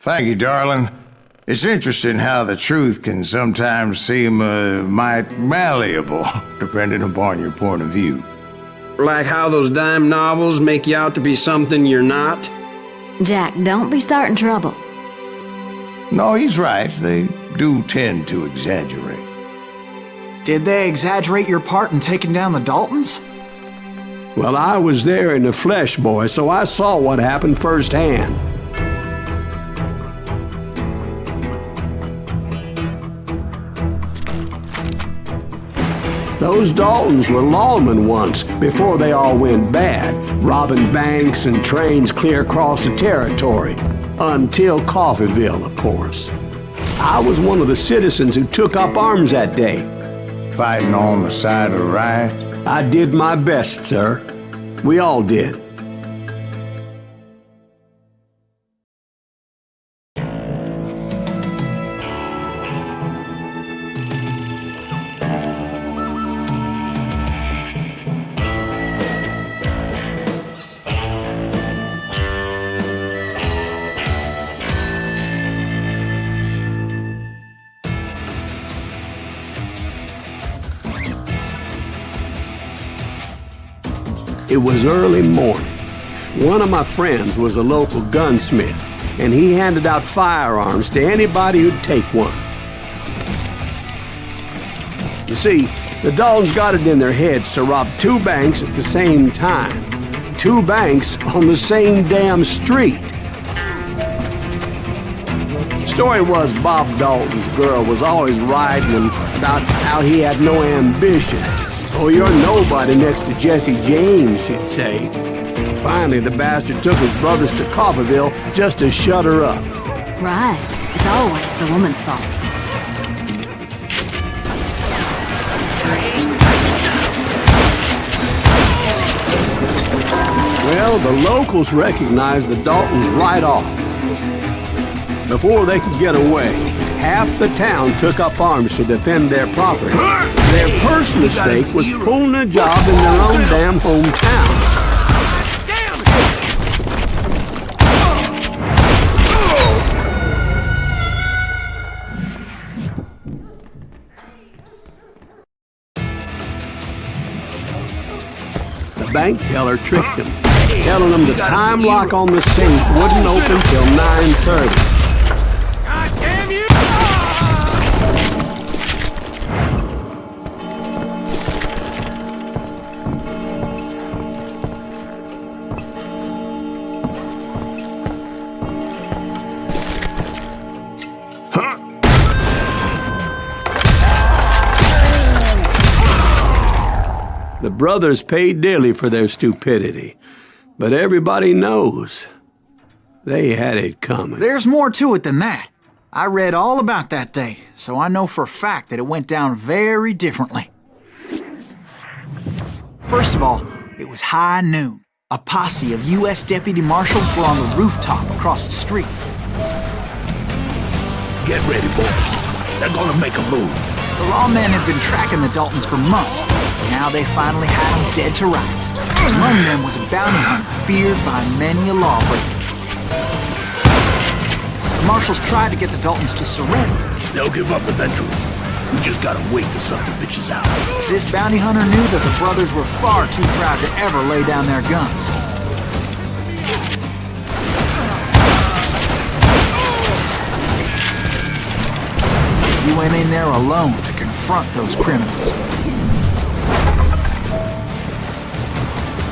Thank you, darling. It's interesting how the truth can sometimes seem might malleable, depending upon your point of view. Like how those dime novels make you out to be something you're not? Jack, don't be starting trouble. No, he's right. They do tend to exaggerate. Did they exaggerate your part in taking down the Daltons? Well, I was there in the flesh, boy, so I saw what happened firsthand. Those Daltons were lawmen once, before they all went bad, robbing banks and trains clear across the territory. Until Coffeeville, of course. I was one of the citizens who took up arms that day. Fighting on the side of right? I did my best, sir. We all did. It was early morning. One of my friends was a local gunsmith, and he handed out firearms to anybody who'd take one. You see, the Daltons got it in their heads to rob two banks at the same time. Two banks on the same damn street. The story was Bob Dalton's girl was always riding him about how he had no ambition. Oh, you're nobody next to Jesse James, she'd say. Finally, the bastard took his brothers to Coffeeville just to shut her up. Right. It's always the woman's fault. Well, the locals recognized the Daltons right off. Before they could get away, half the town took up arms to defend their property. Their first mistake was pulling a job in their own damn hometown. The bank teller tricked them, telling them the time lock on the safe wouldn't open till 9:30. The brothers paid dearly for their stupidity, but everybody knows they had it coming. There's more to it than that. I read all about that day, so I know for a fact that it went down very differently. First of all, it was high noon. A posse of U.S. deputy marshals were on the rooftop across the street. Get ready, boys. They're gonna make a move. The lawmen had been tracking the Daltons for months. Now they finally had them dead to rights. Among them was a bounty hunter feared by many a lawbreaker. The marshals tried to get the Daltons to surrender. They'll give up eventually. We just gotta wait to suck the bitches out. This bounty hunter knew that the brothers were far too proud to ever lay down their guns. He went in there alone to confront those criminals.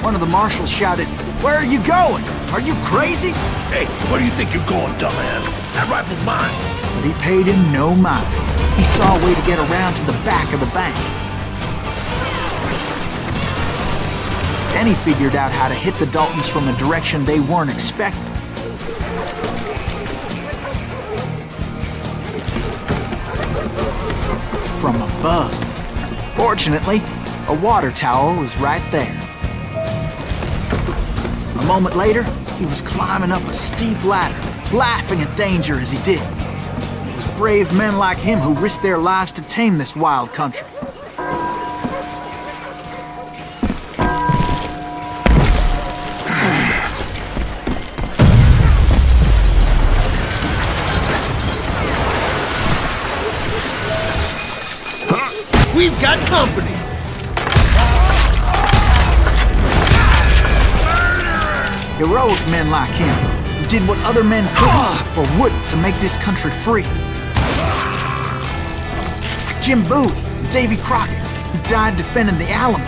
One of the marshals shouted, "Where are you going? Are you crazy?" Hey, where do you think you're going, dumbass? That rifle's mine. But he paid him no mind. He saw a way to get around to the back of the bank. Then he figured out how to hit the Daltons from a direction they weren't expecting. From above. Fortunately, a water tower was right there. A moment later, he was climbing up a steep ladder, laughing at danger as he did. It was brave men like him who risked their lives to tame this wild country. company! Heroic men like him, who did what other men couldn't or wouldn't to make this country free. Like Jim Bowie and Davy Crockett, who died defending the Alamo.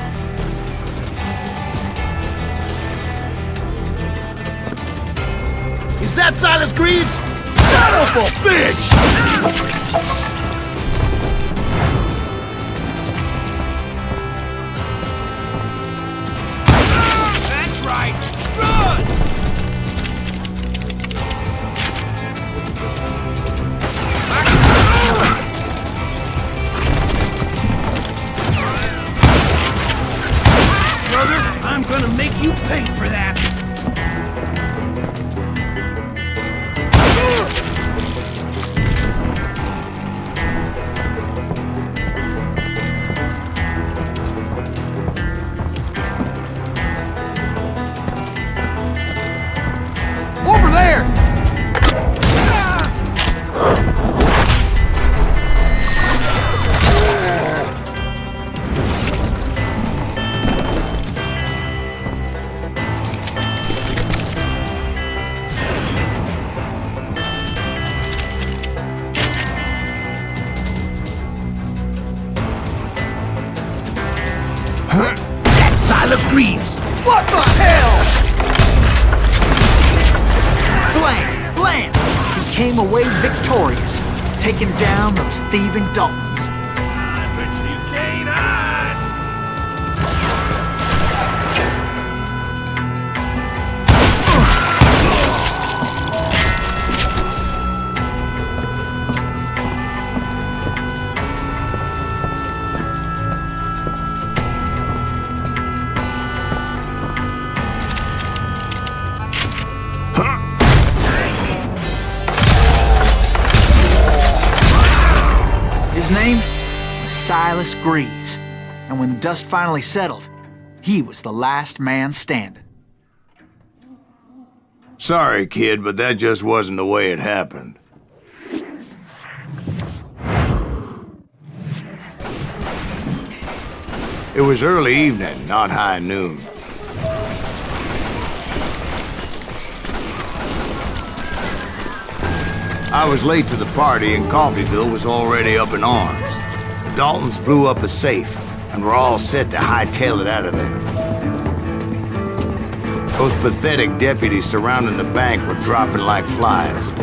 Is that Silas Greaves? Son of a bitch! That's right! Run! Brother, I'm gonna make you pay for that! Over there! That's Silas Greaves! What the hell? Blam! Blam! He came away victorious, taking down those thieving Daltons. I bet you can't hide! His name was Silas Greaves, and when the dust finally settled, he was the last man standing. Sorry, kid, but that just wasn't the way it happened. It was early evening, not high noon. I was late to the party and Coffeyville was already up in arms. The Daltons blew up a safe and were all set to hightail it out of there. Those pathetic deputies surrounding the bank were dropping like flies.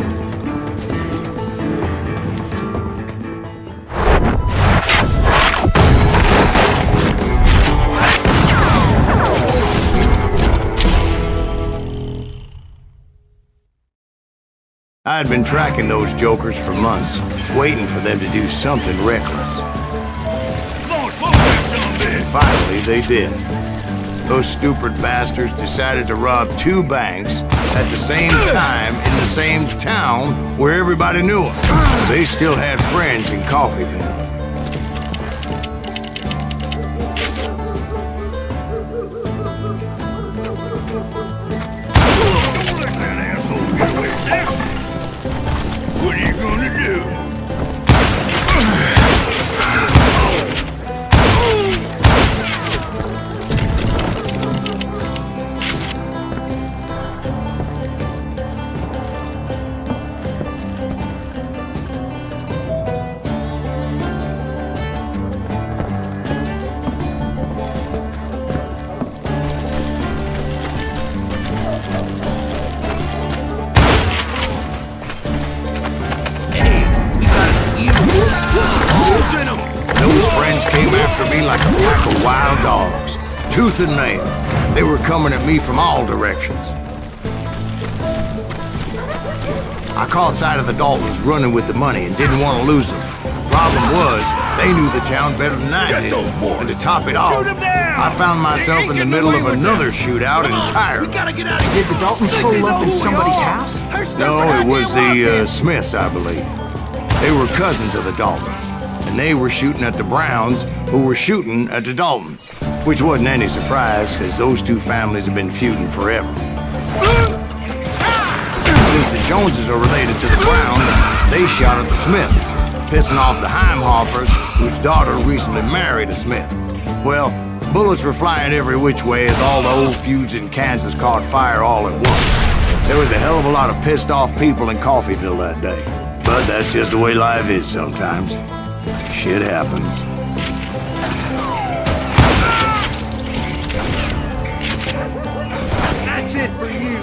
I had been tracking those jokers for months, waiting for them to do something reckless. And finally, they did. Those stupid bastards decided to rob 2 banks at the same time in the same town where everybody knew them. They still had friends in Coffeyville. What are you gonna do? Those friends came after me like a pack of wild dogs, tooth and nail. They were coming at me from all directions. I caught sight of the Daltons running with the money and didn't want to lose them. Problem was, they knew the town better than I did. And to top it off, I found myself in the middle of another shootout entirely. Did the Daltons hole up in somebody's house? No, it was the Smiths, I believe. They were cousins of the Daltons, and they were shooting at the Browns, who were shooting at the Daltons. Which wasn't any surprise, because those 2 families have been feuding forever. Since the Joneses are related to the Browns, they shot at the Smiths. pissing off the Heimhoffers, whose daughter recently married a Smith. Well, bullets were flying every which way as all the old feuds in Kansas caught fire all at once. There was a hell of a lot of pissed off people in Coffeyville that day. But that's just the way life is sometimes. Shit happens. That's it for you.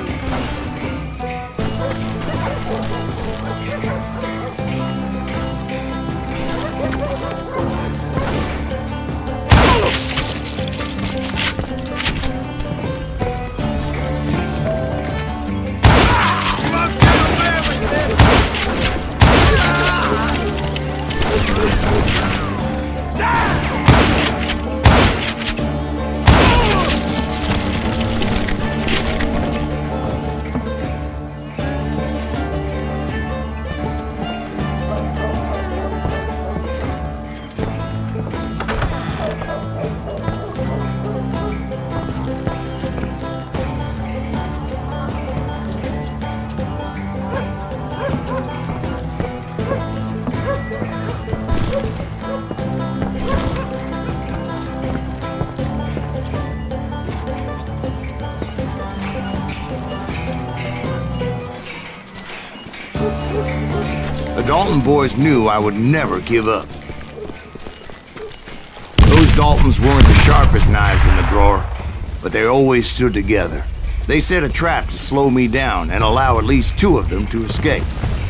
The Dalton boys knew I would never give up. Those Daltons weren't the sharpest knives in the drawer, but they always stood together. They set a trap to slow me down and allow at least two of them to escape.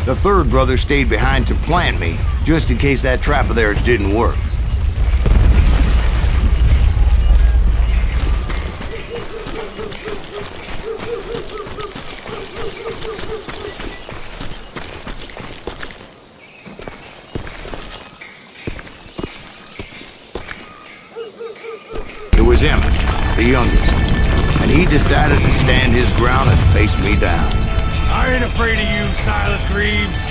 The third brother stayed behind to plant me, just in case that trap of theirs didn't work. It was Emmett, the youngest, and he decided to stand his ground and face me down. I ain't afraid of you, Silas Greaves.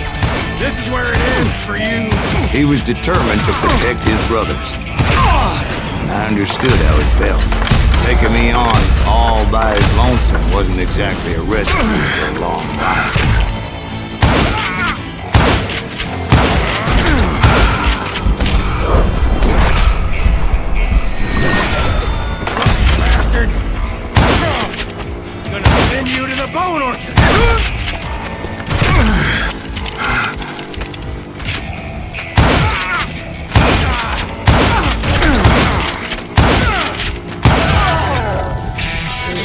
This is where it ends for you. He was determined to protect his brothers. I understood how he felt. Taking me on all by his lonesome wasn't exactly a rescue for a long time. Gonna send you to the bone orchard.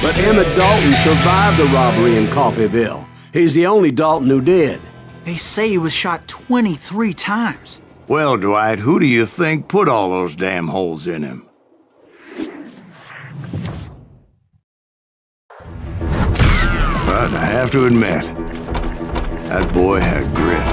But Emmett Dalton survived the robbery in Coffeyville. He's the only Dalton who did. They say he was shot 23 times. Well, Dwight, who do you think put all those damn holes in him? But I have to admit, that boy had grit.